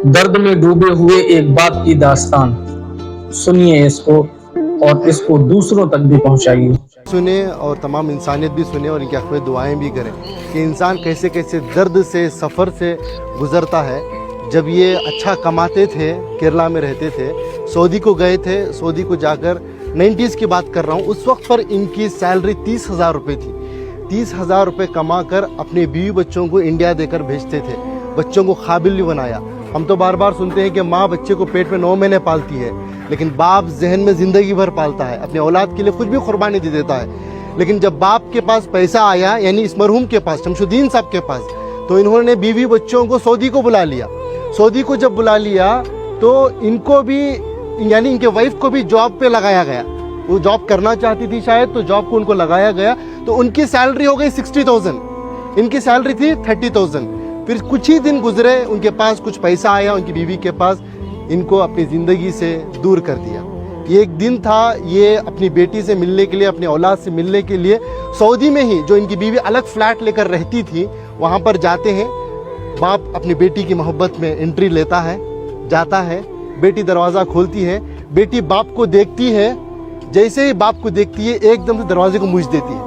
درد میں ڈوبے ہوئے ایک باپ کی داستان سنیے اس کو اور اس کو دوسروں تک بھی پہنچائیے. سنیں اور تمام انسانیت بھی سنیں اور ان کے حق میں دعائیں بھی کریں کہ انسان کیسے کیسے درد سے سفر سے گزرتا ہے. جب یہ اچھا کماتے تھے، کیرلا میں رہتے تھے، سعودی کو گئے تھے، سعودی کو جا کر 90s کی بات کر رہا ہوں، اس وقت پر ان کی سیلری 30,000 روپے تھی. 30,000 روپے کما کر اپنے بیوی بچوں کو انڈیا دے کر بھیجتے تھے، بچوں کو قابل بھی بنایا. ہم تو بار بار سنتے ہیں کہ ماں بچے کو پیٹ میں 9 مہینے پالتی ہے، لیکن باپ ذہن میں زندگی بھر پالتا ہے، اپنے اولاد کے لیے کچھ بھی قربانی دے دیتا ہے. لیکن جب باپ کے پاس پیسہ آیا، یعنی اس مرحوم کے پاس، شمس الدین صاحب کے پاس، تو انہوں نے بیوی بچوں کو سعودی کو بلا لیا. سعودی کو جب بلا لیا تو ان کو بھی، یعنی ان کے وائف کو بھی جاب پہ لگایا گیا. وہ جاب کرنا چاہتی تھی شاید، تو جاب کو ان کو لگایا گیا. تو ان کی سیلری ہو گئی 60,000، ان کی سیلری تھی 30,000. پھر کچھ ہی دن گزرے، ان کے پاس کچھ پیسہ آیا ان کی بیوی کے پاس، ان کو اپنی زندگی سے دور کر دیا. یہ ایک دن تھا، یہ اپنی بیٹی سے ملنے کے لیے، اپنے اولاد سے ملنے کے لیے سعودی میں ہی، جو ان کی بیوی الگ فلیٹ لے کر رہتی تھی، وہاں پر جاتے ہیں. باپ اپنی بیٹی کی محبت میں انٹری لیتا ہے، جاتا ہے. بیٹی دروازہ کھولتی ہے، بیٹی باپ کو دیکھتی ہے. جیسے ہی باپ کو دیکھتی ہے، ایک دم سے دروازے کو موچ دیتی ہے.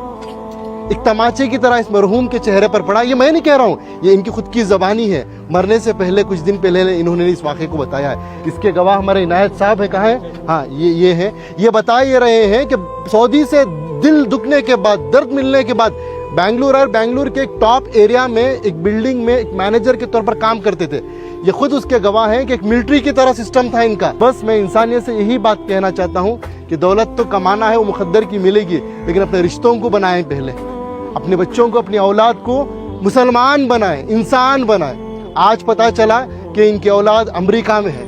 ایک تماچے کی طرح اس مرحوم کے چہرے پر پڑا. یہ میں نہیں کہہ رہا ہوں، یہ ان کی خود کی زبانی ہے. مرنے سے پہلے، کچھ دن پہلے انہوں نے اس واقعے کو بتایا ہے. اس کے گواہ ہمارے عنایت صاحب ہے. کہاں ہے؟ ہاں، یہ ہے. یہ بتا یہ رہے ہیں کہ سعودی سے دل دکھنے کے بعد، درد ملنے کے بعد، بنگلور کے ایک ٹاپ ایریا میں ایک بلڈنگ میں ایک مینیجر کے طور پر کام کرتے تھے. یہ خود اس کے گواہ ہیں کہ ایک ملٹری کی طرح سسٹم تھا ان کا. بس میں انسانیت سے یہی بات کہنا چاہتا ہوں کہ دولت تو کمانا ہے، وہ مقدر کی ملے گی، لیکن اپنے رشتوں کو بنائیں. پہلے اپنے بچوں کو، اپنی اولاد کو مسلمان بنائیں، انسان بنائیں. آج پتا چلا کہ ان کی اولاد امریکہ میں ہے،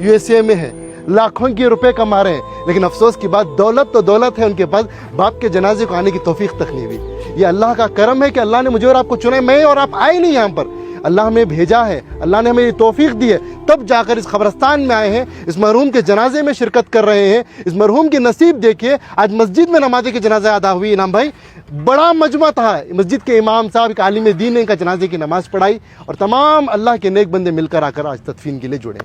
USA میں ہے، لاکھوں کے روپے کما رہے ہیں، لیکن افسوس کی بات، دولت تو دولت ہے ان کے پاس، باپ کے جنازے کو آنے کی توفیق تک نہیں ہوئی. یہ اللہ کا کرم ہے کہ اللہ نے مجھے اور آپ کو چنا ہے. میں اور آپ آئے نہیں یہاں پر، اللہ ہمیں بھیجا ہے، اللہ نے ہمیں یہ توفیق دی ہے، تب جا کر اس قبرستان میں آئے ہیں، اس مرحوم کے جنازے میں شرکت کر رہے ہیں. اس مرحوم کی نصیب دیکھیے. آج مسجد میں نماز کے جنازہ ادا ہوئی. انعام بھائی، بڑا مجمع تھا، مسجد کے امام صاحب، ایک عالم دین نے ان کا جنازے کی نماز پڑھائی، اور تمام اللہ کے نیک بندے مل کر آ کر آج تدفین کے لیے جڑے.